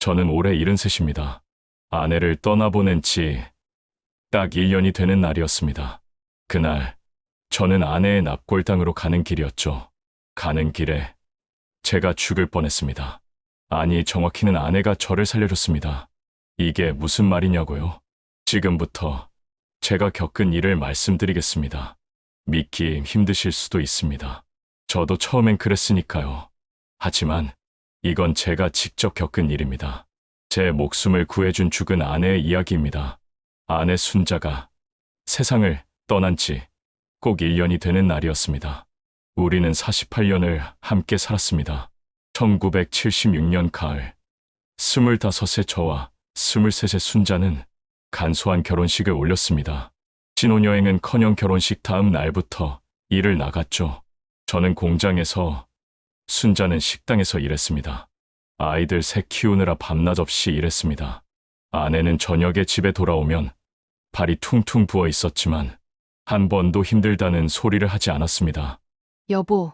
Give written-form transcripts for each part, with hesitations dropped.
저는 올해 73입니다. 아내를 떠나보낸 지 딱 1년이 되는 날이었습니다. 그날, 저는 아내의 납골당으로 가는 길이었죠. 가는 길에 제가 죽을 뻔했습니다. 아니, 정확히는 아내가 저를 살려줬습니다. 이게 무슨 말이냐고요? 지금부터 제가 겪은 일을 말씀드리겠습니다. 믿기 힘드실 수도 있습니다. 저도 처음엔 그랬으니까요. 하지만 이건 제가 직접 겪은 일입니다. 제 목숨을 구해준 죽은 아내의 이야기입니다. 아내 순자가 세상을 떠난 지 꼭 1년이 되는 날이었습니다. 우리는 48년을 함께 살았습니다. 1976년 가을, 25세 저와 23세 순자는 간소한 결혼식을 올렸습니다. 신혼여행은커녕 결혼식 다음 날부터 일을 나갔죠. 저는 공장에서, 순자는 식당에서 일했습니다. 아이들 셋 키우느라 밤낮 없이 일했습니다. 아내는 저녁에 집에 돌아오면 발이 퉁퉁 부어 있었지만 한 번도 힘들다는 소리를 하지 않았습니다. 여보,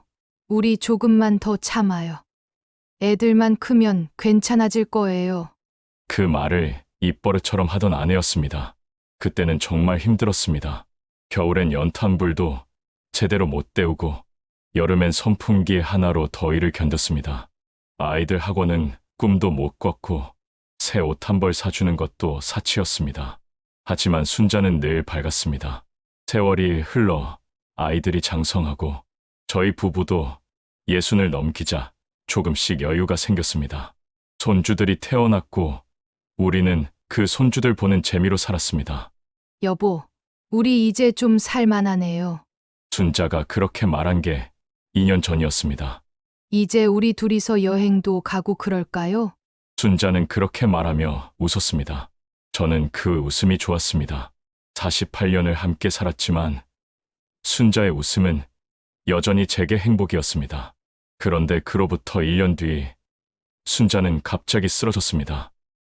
우리 조금만 더 참아요. 애들만 크면 괜찮아질 거예요. 그 말을 입버릇처럼 하던 아내였습니다. 그때는 정말 힘들었습니다. 겨울엔 연탄불도 제대로 못 때우고 여름엔 선풍기 하나로 더위를 견뎠습니다. 아이들 학원은 꿈도 못 꿨고 새 옷 한 벌 사주는 것도 사치였습니다. 하지만 순자는 늘 밝았습니다. 세월이 흘러 아이들이 장성하고 저희 부부도 60을 넘기자 조금씩 여유가 생겼습니다. 손주들이 태어났고 우리는 그 손주들 보는 재미로 살았습니다. 여보, 우리 이제 좀 살만하네요. 순자가 그렇게 말한 게 2년 전이었습니다. 이제 우리 둘이서 여행도 가고 그럴까요? 순자는 그렇게 말하며 웃었습니다. 저는 그 웃음이 좋았습니다. 48년을 함께 살았지만 순자의 웃음은 여전히 제게 행복이었습니다. 그런데 그로부터 1년 뒤 순자는 갑자기 쓰러졌습니다.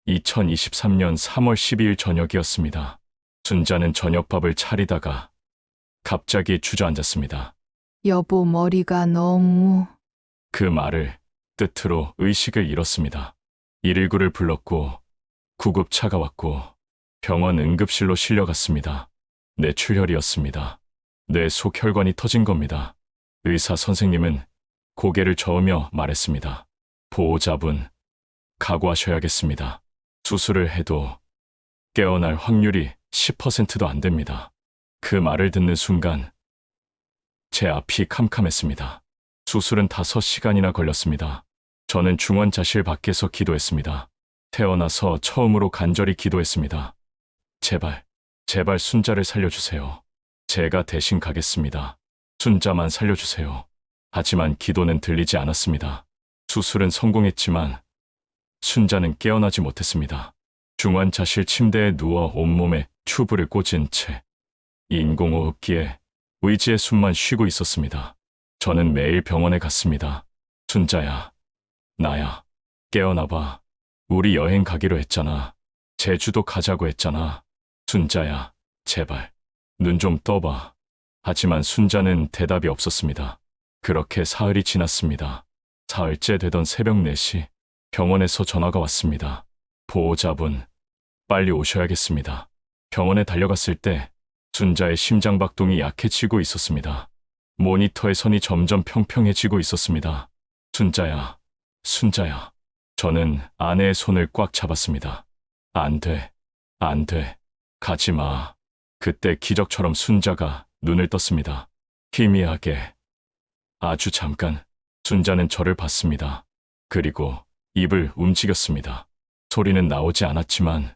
2023년 3월 12일 저녁이었습니다. 순자는 저녁밥을 차리다가 갑자기 주저앉았습니다. 여보, 머리가 너무... 그 말을 뜻으로 의식을 잃었습니다. 119를 불렀고 구급차가 왔고 병원 응급실로 실려갔습니다. 뇌출혈이었습니다. 뇌 속 혈관이 터진 겁니다. 의사 선생님은 고개를 저으며 말했습니다. 보호자분, 각오하셔야겠습니다. 수술을 해도 깨어날 확률이 10%도 안 됩니다. 그 말을 듣는 순간 제 앞이 캄캄했습니다. 수술은 5시간이나 걸렸습니다. 저는 중환자실 밖에서 기도했습니다. 태어나서 처음으로 간절히 기도했습니다. 제발, 제발 순자를 살려주세요. 제가 대신 가겠습니다. 순자만 살려주세요. 하지만 기도는 들리지 않았습니다. 수술은 성공했지만 순자는 깨어나지 못했습니다. 중환자실 침대에 누워 온몸에 튜브를 꽂은 채 인공호흡기에 의지의 숨만 쉬고 있었습니다. 저는 매일 병원에 갔습니다. 순자야, 나야, 깨어나봐. 우리 여행 가기로 했잖아. 제주도 가자고 했잖아. 순자야, 제발, 눈 좀 떠봐. 하지만 순자는 대답이 없었습니다. 그렇게 사흘이 지났습니다. 사흘째 되던 새벽 4시, 병원에서 전화가 왔습니다. 보호자분, 빨리 오셔야겠습니다. 병원에 달려갔을 때 순자의 심장박동이 약해지고 있었습니다. 모니터의 선이 점점 평평해지고 있었습니다. 순자야, 순자야. 저는 아내의 손을 꽉 잡았습니다. 안 돼, 안 돼. 가지 마. 그때 기적처럼 순자가 눈을 떴습니다. 희미하게. 아주 잠깐. 순자는 저를 봤습니다. 그리고 입을 움직였습니다. 소리는 나오지 않았지만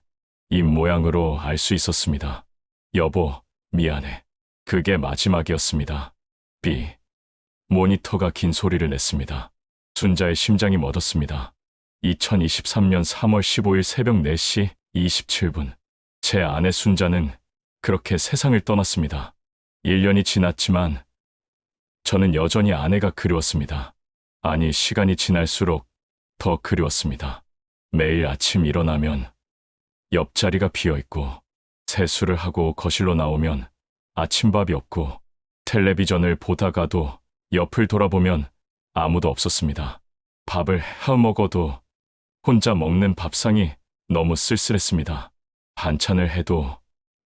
입 모양으로 알 수 있었습니다. 여보, 미안해. 그게 마지막이었습니다. 삐. 모니터가 긴 소리를 냈습니다. 순자의 심장이 멎었습니다. 2023년 3월 15일 새벽 4시 27분. 제 아내 순자는 그렇게 세상을 떠났습니다. 1년이 지났지만 저는 여전히 아내가 그리웠습니다. 아니, 시간이 지날수록 더 그리웠습니다. 매일 아침 일어나면 옆자리가 비어있고 세수를 하고 거실로 나오면 아침밥이 없고 텔레비전을 보다가도 옆을 돌아보면 아무도 없었습니다. 밥을 해 먹어도 혼자 먹는 밥상이 너무 쓸쓸했습니다. 반찬을 해도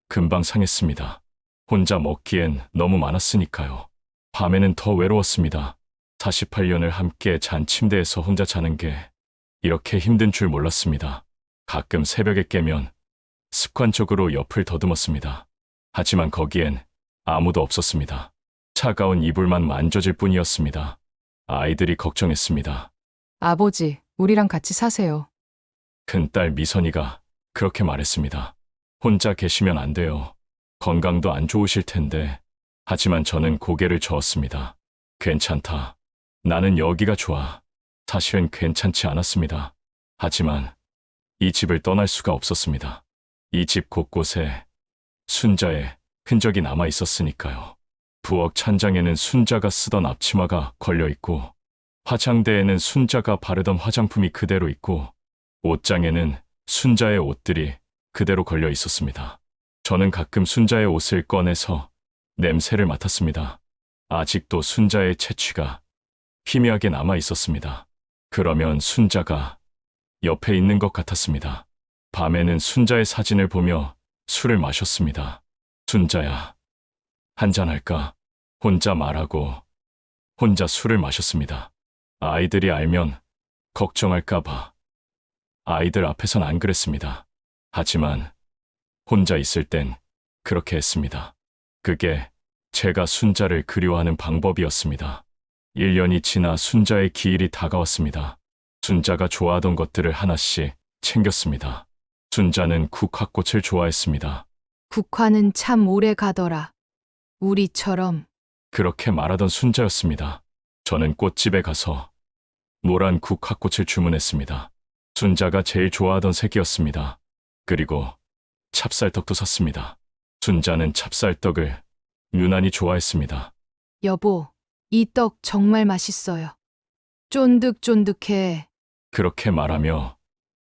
금방 상했습니다. 혼자 먹기엔 너무 많았으니까요. 밤에는 더 외로웠습니다. 48년을 함께 잔 침대에서 혼자 자는 게 이렇게 힘든 줄 몰랐습니다. 가끔 새벽에 깨면 습관적으로 옆을 더듬었습니다. 하지만 거기엔 아무도 없었습니다. 차가운 이불만 만져질 뿐이었습니다. 아이들이 걱정했습니다. 아버지, 우리랑 같이 사세요. 큰딸 미선이가 그렇게 말했습니다. 혼자 계시면 안 돼요. 건강도 안 좋으실 텐데. 하지만 저는 고개를 저었습니다. 괜찮다. 나는 여기가 좋아. 사실은 괜찮지 않았습니다. 하지만 이 집을 떠날 수가 없었습니다. 이 집 곳곳에 순자의 흔적이 남아 있었으니까요. 부엌 찬장에는 순자가 쓰던 앞치마가 걸려 있고, 화장대에는 순자가 바르던 화장품이 그대로 있고, 옷장에는 순자의 옷들이 그대로 걸려 있었습니다. 저는 가끔 순자의 옷을 꺼내서 냄새를 맡았습니다. 아직도 순자의 채취가 희미하게 남아 있었습니다. 그러면 순자가 옆에 있는 것 같았습니다. 밤에는 순자의 사진을 보며 술을 마셨습니다. 순자야, 한잔할까? 혼자 말하고 혼자 술을 마셨습니다. 아이들이 알면 걱정할까봐 아이들 앞에선 안 그랬습니다. 하지만 혼자 있을 땐 그렇게 했습니다. 그게 제가 순자를 그리워하는 방법이었습니다. 1년이 지나 순자의 기일이 다가왔습니다. 순자가 좋아하던 것들을 하나씩 챙겼습니다. 순자는 국화꽃을 좋아했습니다. 국화는 참 오래 가더라. 우리처럼. 그렇게 말하던 순자였습니다. 저는 꽃집에 가서 노란 국화꽃을 주문했습니다. 순자가 제일 좋아하던 색이었습니다. 그리고 찹쌀떡도 샀습니다. 순자는 찹쌀떡을 유난히 좋아했습니다. 여보, 이 떡 정말 맛있어요. 쫀득쫀득해. 그렇게 말하며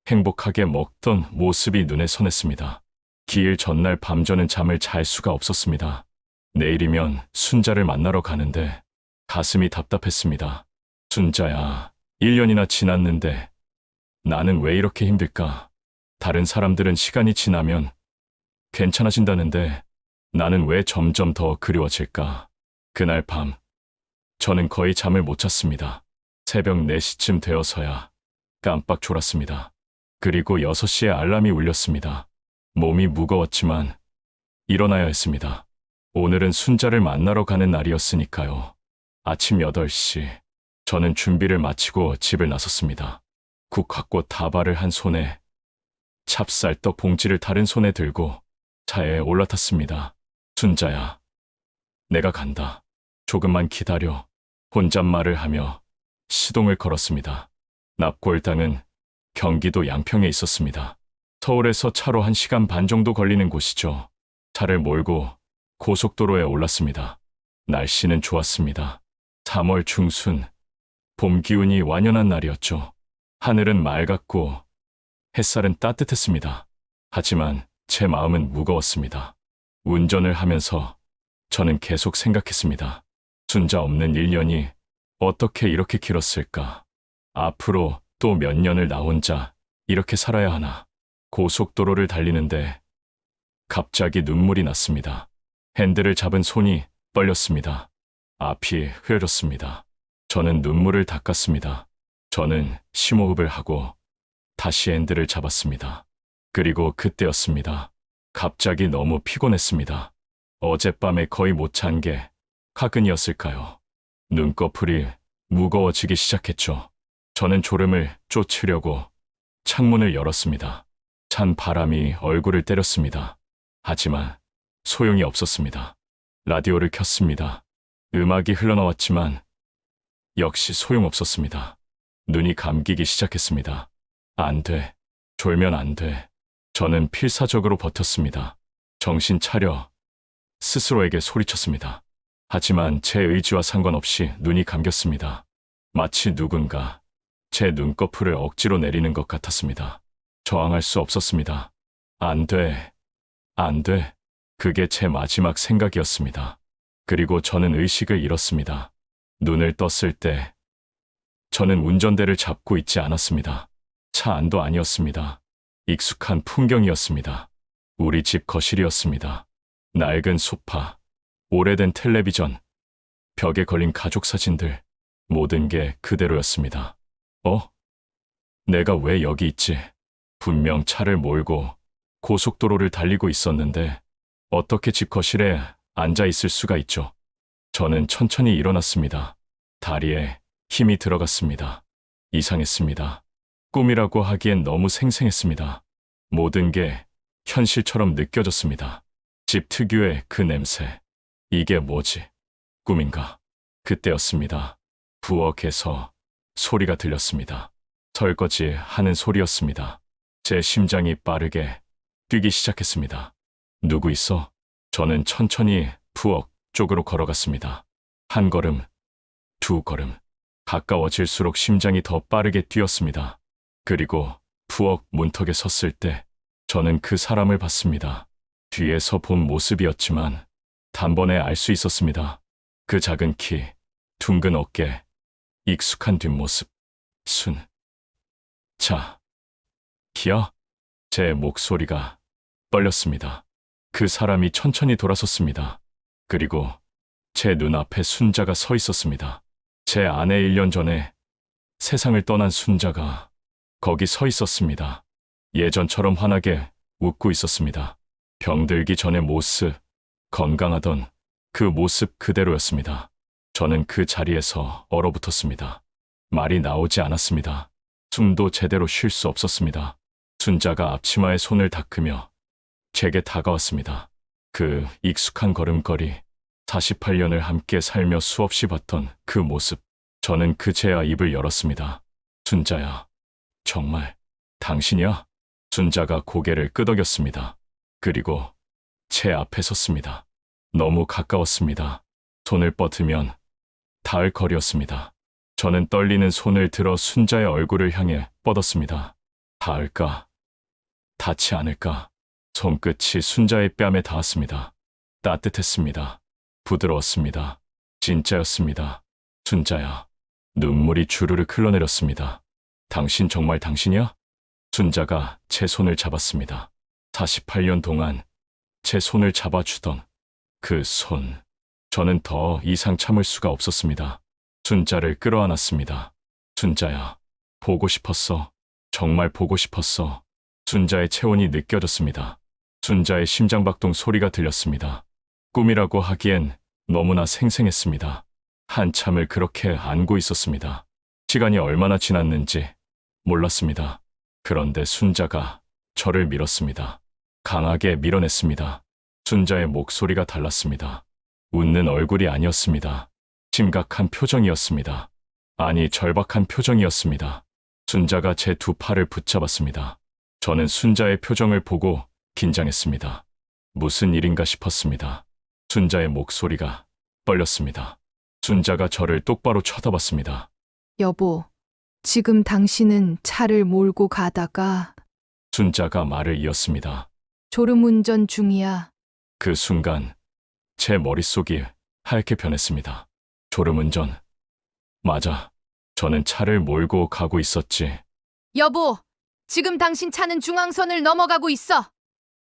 행복하게 먹던 모습이 눈에 선했습니다. 기일 전날 밤 저는 잠을 잘 수가 없었습니다. 내일이면 순자를 만나러 가는데 가슴이 답답했습니다. 순자야, 1년이나 지났는데 나는 왜 이렇게 힘들까? 다른 사람들은 시간이 지나면 괜찮아진다는데 나는 왜 점점 더 그리워질까? 그날 밤 저는 거의 잠을 못 잤습니다. 새벽 4시쯤 되어서야 깜빡 졸았습니다. 그리고 6시에 알람이 울렸습니다. 몸이 무거웠지만 일어나야 했습니다. 오늘은 순자를 만나러 가는 날이었으니까요. 아침 8시, 저는 준비를 마치고 집을 나섰습니다. 국화꽃 다발을 한 손에 찹쌀떡 봉지를 다른 손에 들고 차에 올라탔습니다. 순자야, 내가 간다. 조금만 기다려. 혼잣말을 하며 시동을 걸었습니다. 납골당은 경기도 양평에 있었습니다. 서울에서 차로 1시간 반 정도 걸리는 곳이죠. 차를 몰고 고속도로에 올랐습니다. 날씨는 좋았습니다. 3월 중순, 봄 기운이 완연한 날이었죠. 하늘은 맑았고 햇살은 따뜻했습니다. 하지만 제 마음은 무거웠습니다. 운전을 하면서 저는 계속 생각했습니다. 순자 없는 1년이 어떻게 이렇게 길었을까? 앞으로 또 몇 년을 나 혼자 이렇게 살아야 하나? 고속도로를 달리는데 갑자기 눈물이 났습니다. 핸들을 잡은 손이 떨렸습니다. 앞이 흐려졌습니다. 저는 눈물을 닦았습니다. 저는 심호흡을 하고 다시 핸들을 잡았습니다. 그리고 그때였습니다. 갑자기 너무 피곤했습니다. 어젯밤에 거의 못 잔 게 화근이었을까요? 눈꺼풀이 무거워지기 시작했죠. 저는 졸음을 쫓으려고 창문을 열었습니다. 찬 바람이 얼굴을 때렸습니다. 하지만 소용이 없었습니다. 라디오를 켰습니다. 음악이 흘러나왔지만 역시 소용없었습니다. 눈이 감기기 시작했습니다. 안 돼. 졸면 안 돼. 저는 필사적으로 버텼습니다. 정신 차려. 스스로에게 소리쳤습니다. 하지만 제 의지와 상관없이 눈이 감겼습니다. 마치 누군가 제 눈꺼풀을 억지로 내리는 것 같았습니다. 저항할 수 없었습니다. 안 돼. 안 돼. 그게 제 마지막 생각이었습니다. 그리고 저는 의식을 잃었습니다. 눈을 떴을 때 저는 운전대를 잡고 있지 않았습니다. 차 안도 아니었습니다. 익숙한 풍경이었습니다. 우리 집 거실이었습니다. 낡은 소파, 오래된 텔레비전, 벽에 걸린 가족 사진들, 모든 게 그대로였습니다. 내가 왜 여기 있지? 분명 차를 몰고 고속도로를 달리고 있었는데 어떻게 집 거실에 앉아 있을 수가 있죠? 저는 천천히 일어났습니다. 다리에 힘이 들어갔습니다. 이상했습니다. 꿈이라고 하기엔 너무 생생했습니다. 모든 게 현실처럼 느껴졌습니다. 집 특유의 그 냄새. 이게 뭐지? 꿈인가? 그때였습니다. 부엌에서 소리가 들렸습니다. 설거지 하는 소리였습니다. 제 심장이 빠르게 뛰기 시작했습니다. 누구 있어? 저는 천천히 부엌 쪽으로 걸어갔습니다. 한 걸음, 두 걸음. 가까워질수록 심장이 더 빠르게 뛰었습니다. 그리고 부엌 문턱에 섰을 때 저는 그 사람을 봤습니다. 뒤에서 본 모습이었지만 단번에 알 수 있었습니다. 그 작은 키, 둥근 어깨, 익숙한 뒷모습. 기야? 제 목소리가 떨렸습니다. 그 사람이 천천히 돌아섰습니다. 그리고 제 눈앞에 순자가 서 있었습니다. 제 아내 1년 전에 세상을 떠난 순자가 거기 서 있었습니다. 예전처럼 환하게 웃고 있었습니다. 병들기 전의 모습, 건강하던 그 모습 그대로였습니다. 저는 그 자리에서 얼어붙었습니다. 말이 나오지 않았습니다. 숨도 제대로 쉴 수 없었습니다. 순자가 앞치마에 손을 닦으며 제게 다가왔습니다. 그 익숙한 걸음걸이, 48년을 함께 살며 수없이 봤던 그 모습. 저는 그제야 입을 열었습니다. 순자야, 정말 당신이야? 순자가 고개를 끄덕였습니다. 그리고 제 앞에 섰습니다. 너무 가까웠습니다. 손을 뻗으면 닿을 거리였습니다. 저는 떨리는 손을 들어 순자의 얼굴을 향해 뻗었습니다. 닿을까? 닿지 않을까? 손끝이 순자의 뺨에 닿았습니다. 따뜻했습니다. 부드러웠습니다. 진짜였습니다. 순자야. 눈물이 주르륵 흘러내렸습니다. 당신 정말 당신이야? 순자가 제 손을 잡았습니다. 48년 동안 제 손을 잡아주던 그 손. 저는 더 이상 참을 수가 없었습니다. 순자를 끌어안았습니다. 순자야, 보고 싶었어. 정말 보고 싶었어. 순자의 체온이 느껴졌습니다. 순자의 심장박동 소리가 들렸습니다. 꿈이라고 하기엔 너무나 생생했습니다. 한참을 그렇게 안고 있었습니다. 시간이 얼마나 지났는지 몰랐습니다. 그런데 순자가 저를 밀었습니다. 강하게 밀어냈습니다. 순자의 목소리가 달랐습니다. 웃는 얼굴이 아니었습니다. 심각한 표정이었습니다. 아니, 절박한 표정이었습니다. 순자가 제 두 팔을 붙잡았습니다. 저는 순자의 표정을 보고 긴장했습니다. 무슨 일인가 싶었습니다. 순자의 목소리가 떨렸습니다. 순자가 저를 똑바로 쳐다봤습니다. 여보, 지금 당신은 차를 몰고 가다가 순자가 말을 이었습니다. 졸음운전 중이야. 그 순간 제 머릿속이 하얗게 변했습니다. 졸음운전. 맞아. 저는 차를 몰고 가고 있었지. 여보, 지금 당신 차는 중앙선을 넘어가고 있어.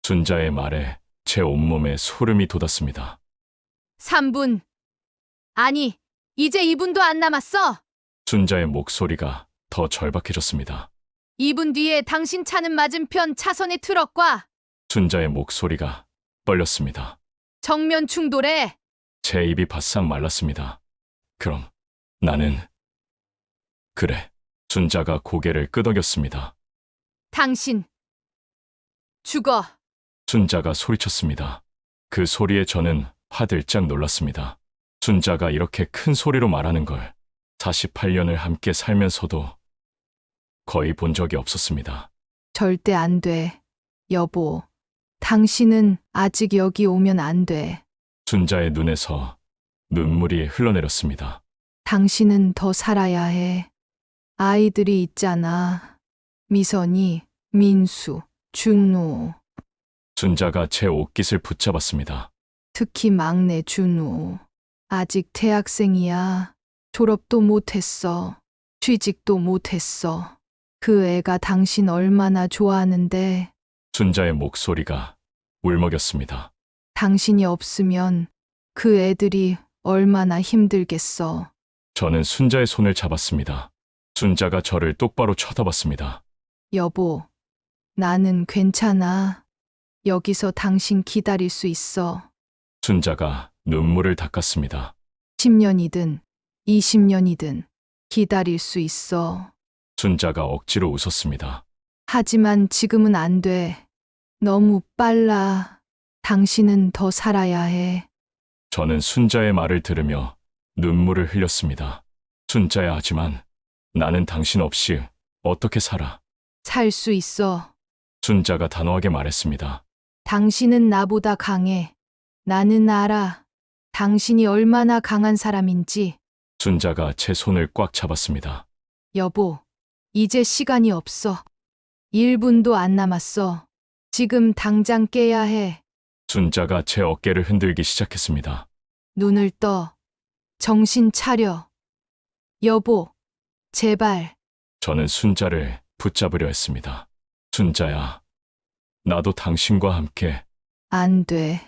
순자의 말에 제 온몸에 소름이 돋았습니다. 3분. 아니, 이제 2분도 안 남았어. 순자의 목소리가 더 절박해졌습니다. 2분 뒤에 당신 차는 맞은편 차선의 트럭과 순자의 목소리가 떨렸습니다. 정면 충돌해. 제 입이 바싹 말랐습니다. 그럼 나는... 그래. 순자가 고개를 끄덕였습니다. 당신 죽어. 순자가 소리쳤습니다. 그 소리에 저는 화들짝 놀랐습니다. 순자가 이렇게 큰 소리로 말하는 걸 48년을 함께 살면서도 거의 본 적이 없었습니다. 절대 안 돼. 여보, 당신은 아직 여기 오면 안 돼. 순자의 눈에서 눈물이 흘러내렸습니다. 당신은 더 살아야 해. 아이들이 있잖아. 미선이, 민수, 준우. 순자가 제 옷깃을 붙잡았습니다. 특히 막내 준우. 아직 대학생이야. 졸업도 못했어. 취직도 못했어. 그 애가 당신 얼마나 좋아하는데 순자의 목소리가 울먹였습니다. 당신이 없으면 그 애들이 얼마나 힘들겠어. 저는 순자의 손을 잡았습니다. 순자가 저를 똑바로 쳐다봤습니다. 여보, 나는 괜찮아. 여기서 당신 기다릴 수 있어. 순자가 눈물을 닦았습니다. 10년이든 20년이든 기다릴 수 있어. 순자가 억지로 웃었습니다. 하지만 지금은 안 돼. 너무 빨라. 당신은 더 살아야 해. 저는 순자의 말을 들으며 눈물을 흘렸습니다. 순자야, 하지만 나는 당신 없이 어떻게 살아? 살 수 있어. 순자가 단호하게 말했습니다. 당신은 나보다 강해. 나는 알아. 당신이 얼마나 강한 사람인지. 순자가 제 손을 꽉 잡았습니다. 여보, 이제 시간이 없어. 1분도 안 남았어. 지금 당장 깨야 해. 순자가 제 어깨를 흔들기 시작했습니다. 눈을 떠. 정신 차려. 여보, 제발. 저는 순자를 붙잡으려 했습니다. 순자야, 나도 당신과 함께. 안 돼.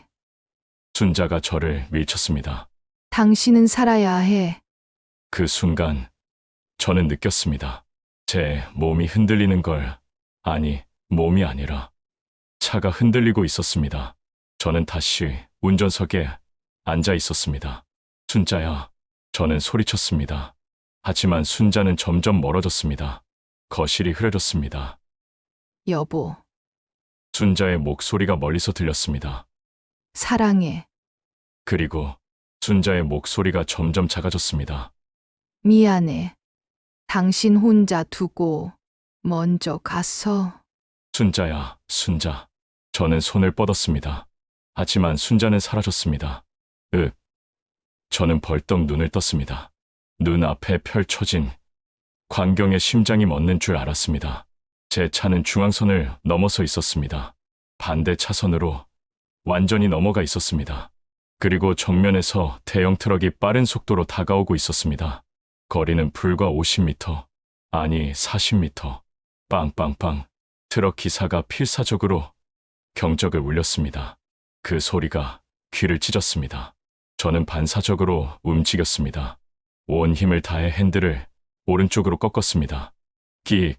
순자가 저를 밀쳤습니다. 당신은 살아야 해. 그 순간 저는 느꼈습니다. 제 몸이 흔들리는 걸, 아니, 몸이 아니라 차가 흔들리고 있었습니다. 저는 다시 운전석에 앉아 있었습니다. 순자야, 저는 소리쳤습니다. 하지만 순자는 점점 멀어졌습니다. 거실이 흐려졌습니다. 여보, 순자의 목소리가 멀리서 들렸습니다. 사랑해. 그리고 순자의 목소리가 점점 작아졌습니다. 미안해. 당신 혼자 두고 먼저 갔어. 순자야, 순자. 저는 손을 뻗었습니다. 하지만 순자는 사라졌습니다. 저는 벌떡 눈을 떴습니다. 눈앞에 펼쳐진 광경에 심장이 멎는 줄 알았습니다. 제 차는 중앙선을 넘어서 있었습니다. 반대 차선으로 완전히 넘어가 있었습니다. 그리고 정면에서 대형 트럭이 빠른 속도로 다가오고 있었습니다. 거리는 불과 50m, 아니 40m. 빵빵빵. 트럭 기사가 필사적으로 경적을 울렸습니다. 그 소리가 귀를 찢었습니다. 저는 반사적으로 움직였습니다. 온 힘을 다해 핸들을 오른쪽으로 꺾었습니다. 끽!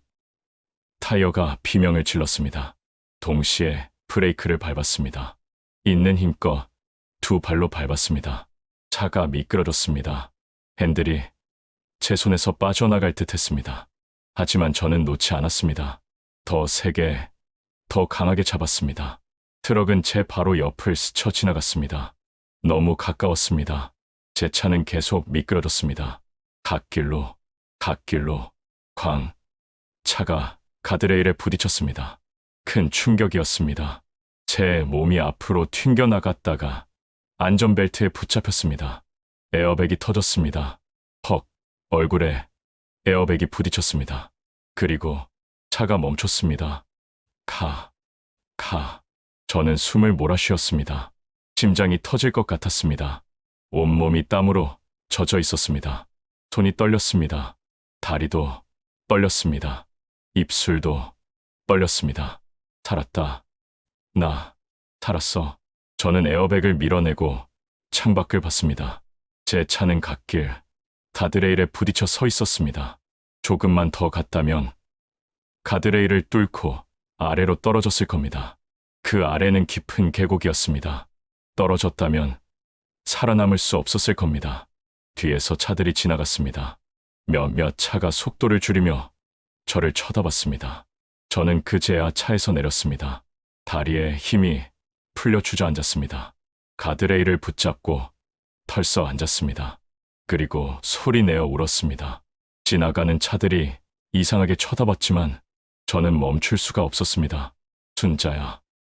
타이어가 비명을 질렀습니다. 동시에 브레이크를 밟았습니다. 있는 힘껏 두 발로 밟았습니다. 차가 미끄러졌습니다. 핸들이 제 손에서 빠져나갈 듯 했습니다. 하지만 저는 놓지 않았습니다. 더 세게, 더 강하게 잡았습니다. 트럭은 제 바로 옆을 스쳐 지나갔습니다. 너무 가까웠습니다. 제 차는 계속 미끄러졌습니다. 갓길로, 쾅. 차가 가드레일에 부딪혔습니다. 큰 충격이었습니다. 제 몸이 앞으로 튕겨나갔다가 안전벨트에 붙잡혔습니다. 에어백이 터졌습니다. 헉, 얼굴에 에어백이 부딪혔습니다. 그리고 차가 멈췄습니다. 저는 숨을 몰아쉬었습니다. 심장이 터질 것 같았습니다. 온몸이 땀으로 젖어 있었습니다. 손이 떨렸습니다. 다리도 떨렸습니다. 입술도 떨렸습니다. 살았다. 나 살았어. 저는 에어백을 밀어내고 창밖을 봤습니다. 제 차는 갓길, 가드레일에 부딪혀 서 있었습니다. 조금만 더 갔다면 가드레일을 뚫고 아래로 떨어졌을 겁니다. 그 아래는 깊은 계곡이었습니다. 떨어졌다면 살아남을 수 없었을 겁니다. 뒤에서 차들이 지나갔습니다. 몇몇 차가 속도를 줄이며 저를 쳐다봤습니다. 저는 그제야 차에서 내렸습니다. 다리에 힘이 풀려 주저앉았습니다. 가드레일을 붙잡고 털썩 앉았습니다. 그리고 소리내어 울었습니다. 지나가는 차들이 이상하게 쳐다봤지만 저는 멈출 수가 없었습니다.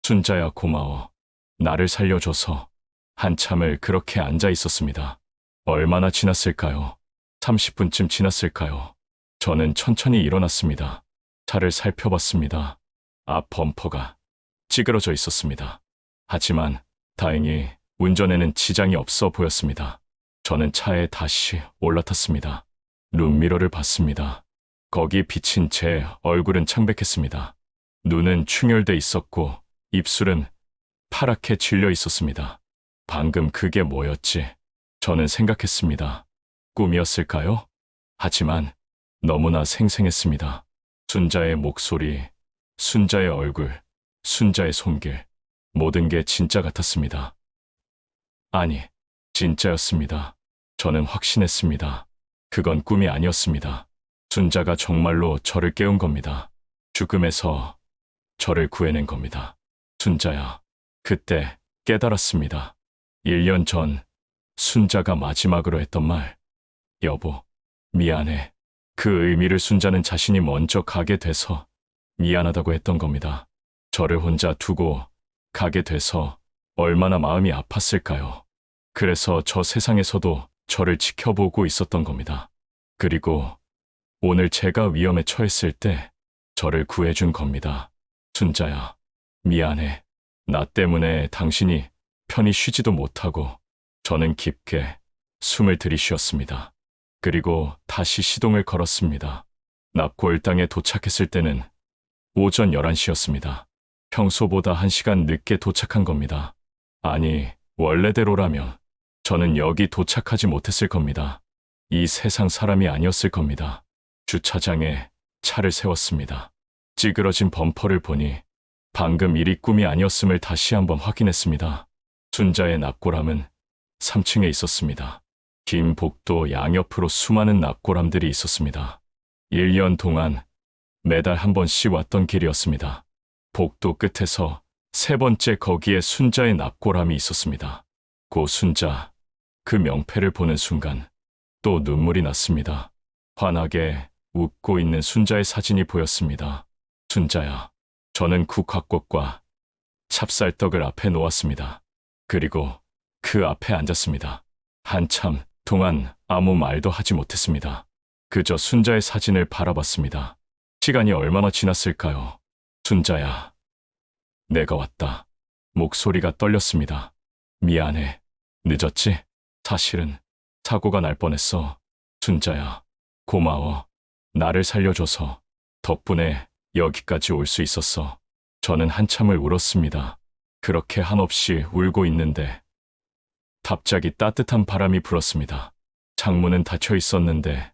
순자야 고마워. 나를 살려줘서. 한참을 그렇게 앉아 있었습니다. 얼마나 지났을까요? 30분쯤 지났을까요? 저는 천천히 일어났습니다. 차를 살펴봤습니다. 앞 범퍼가 찌그러져 있었습니다. 하지만 다행히 운전에는 지장이 없어 보였습니다. 저는 차에 다시 올라탔습니다. 룸미러를 봤습니다. 거기 비친 제 얼굴은 창백했습니다. 눈은 충혈돼 있었고 입술은 파랗게 질려 있었습니다. 방금 그게 뭐였지? 저는 생각했습니다. 꿈이었을까요? 하지만 너무나 생생했습니다. 순자의 목소리, 순자의 얼굴, 순자의 손길, 모든 게 진짜 같았습니다. 아니, 진짜였습니다. 저는 확신했습니다. 그건 꿈이 아니었습니다. 순자가 정말로 저를 깨운 겁니다. 죽음에서 저를 구해낸 겁니다. 순자야, 그때 깨달았습니다. 1년 전 순자가 마지막으로 했던 말, 여보, 미안해. 그 의미를 순자는 자신이 먼저 가게 돼서 미안하다고 했던 겁니다. 저를 혼자 두고 가게 돼서 얼마나 마음이 아팠을까요? 그래서 저 세상에서도 저를 지켜보고 있었던 겁니다. 그리고 오늘 제가 위험에 처했을 때 저를 구해준 겁니다. 순자야, 미안해. 나 때문에 당신이 편히 쉬지도 못하고 저는 깊게 숨을 들이쉬었습니다. 그리고 다시 시동을 걸었습니다. 납골당에 도착했을 때는 오전 11시였습니다. 평소보다 1시간 늦게 도착한 겁니다. 아니, 원래대로라면 저는 여기 도착하지 못했을 겁니다. 이 세상 사람이 아니었을 겁니다. 주차장에 차를 세웠습니다. 찌그러진 범퍼를 보니 방금 일이 꿈이 아니었음을 다시 한번 확인했습니다. 순자의 납골함은 3층에 있었습니다. 긴 복도 양옆으로 수많은 납골함들이 있었습니다. 1년 동안 매달 한 번씩 왔던 길이었습니다. 복도 끝에서 세 번째 거기에 순자의 납골함이 있었습니다. 고 순자, 그 명패를 보는 순간 또 눈물이 났습니다. 환하게 웃고 있는 순자의 사진이 보였습니다. 순자야, 저는 국화꽃과 찹쌀떡을 앞에 놓았습니다. 그리고 그 앞에 앉았습니다. 한참 동안 아무 말도 하지 못했습니다. 그저 순자의 사진을 바라봤습니다. 시간이 얼마나 지났을까요? 순자야, 내가 왔다. 목소리가 떨렸습니다. 미안해. 늦었지? 사실은 사고가 날 뻔했어. 순자야, 고마워. 나를 살려줘서 덕분에 여기까지 올 수 있었어. 저는 한참을 울었습니다. 그렇게 한없이 울고 있는데 갑자기 따뜻한 바람이 불었습니다. 창문은 닫혀 있었는데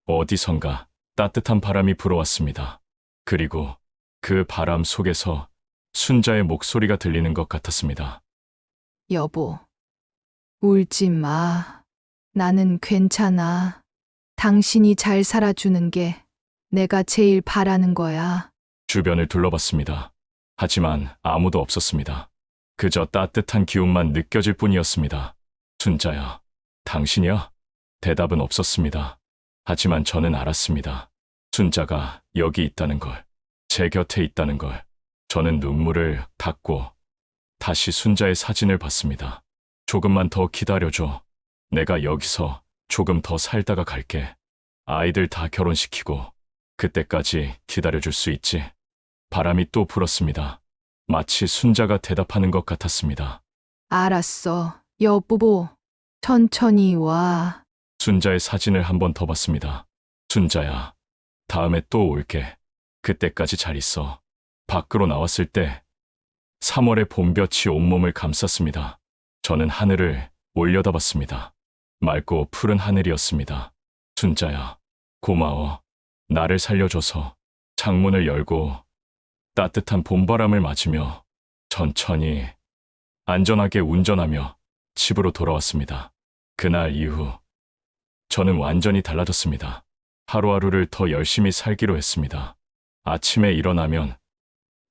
어디선가 따뜻한 바람이 불어왔습니다. 그리고 그 바람 속에서 순자의 목소리가 들리는 것 같았습니다. 여보, 울지 마. 나는 괜찮아. 당신이 잘 살아주는 게 내가 제일 바라는 거야. 주변을 둘러봤습니다. 하지만 아무도 없었습니다. 그저 따뜻한 기운만 느껴질 뿐이었습니다. 순자야, 당신이야? 대답은 없었습니다. 하지만 저는 알았습니다. 순자가 여기 있다는 걸, 제 곁에 있다는 걸. 저는 눈물을 닦고 다시 순자의 사진을 봤습니다. 조금만 더 기다려줘. 내가 여기서 조금 더 살다가 갈게. 아이들 다 결혼시키고 그때까지 기다려줄 수 있지. 바람이 또 불었습니다. 마치 순자가 대답하는 것 같았습니다. 알았어, 여보. 천천히 와. 순자의 사진을 한 번 더 봤습니다. 순자야, 다음에 또 올게. 그때까지 잘 있어. 밖으로 나왔을 때 3월의 봄볕이 온몸을 감쌌습니다. 저는 하늘을 올려다봤습니다. 맑고 푸른 하늘이었습니다. 순자야, 고마워. 나를 살려줘서. 창문을 열고 따뜻한 봄바람을 맞으며 천천히 안전하게 운전하며 집으로 돌아왔습니다. 그날 이후 저는 완전히 달라졌습니다. 하루하루를 더 열심히 살기로 했습니다. 아침에 일어나면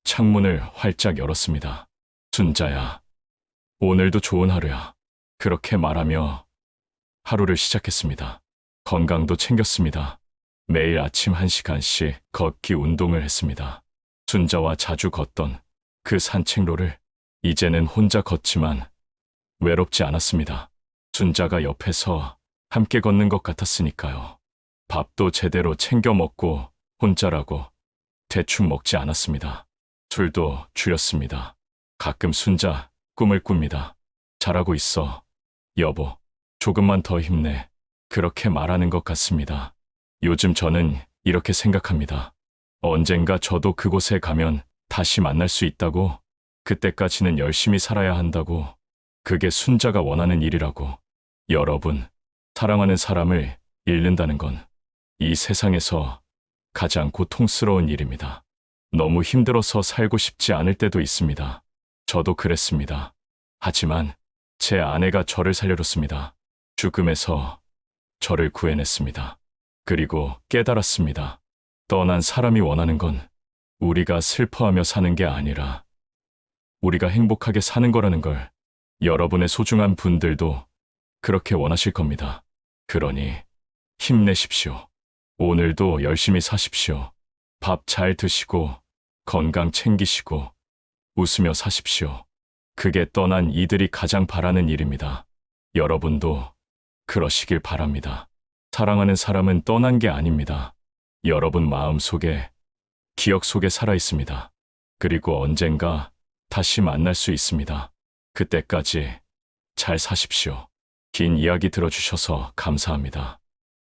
창문을 활짝 열었습니다. 순자야, 오늘도 좋은 하루야. 그렇게 말하며 하루를 시작했습니다. 건강도 챙겼습니다. 매일 아침 1시간씩 걷기 운동을 했습니다. 순자와 자주 걷던 그 산책로를 이제는 혼자 걷지만 외롭지 않았습니다. 순자가 옆에서 함께 걷는 것 같았으니까요. 밥도 제대로 챙겨 먹고 혼자라고 대충 먹지 않았습니다. 술도 줄였습니다. 가끔 순자 꿈을 꿉니다. 잘하고 있어. 여보, 조금만 더 힘내. 그렇게 말하는 것 같습니다. 요즘 저는 이렇게 생각합니다. 언젠가 저도 그곳에 가면 다시 만날 수 있다고, 그때까지는 열심히 살아야 한다고, 그게 순자가 원하는 일이라고. 여러분, 사랑하는 사람을 잃는다는 건 이 세상에서 가장 고통스러운 일입니다. 너무 힘들어서 살고 싶지 않을 때도 있습니다. 저도 그랬습니다. 하지만 제 아내가 저를 살려줬습니다. 죽음에서 저를 구해냈습니다. 그리고 깨달았습니다. 떠난 사람이 원하는 건 우리가 슬퍼하며 사는 게 아니라 우리가 행복하게 사는 거라는 걸. 여러분의 소중한 분들도 그렇게 원하실 겁니다. 그러니 힘내십시오. 오늘도 열심히 사십시오. 밥 잘 드시고 건강 챙기시고 웃으며 사십시오. 그게 떠난 이들이 가장 바라는 일입니다. 여러분도 그러시길 바랍니다. 사랑하는 사람은 떠난 게 아닙니다. 여러분 마음 속에, 기억 속에 살아 있습니다. 그리고 언젠가 다시 만날 수 있습니다. 그때까지 잘 사십시오. 긴 이야기 들어주셔서 감사합니다.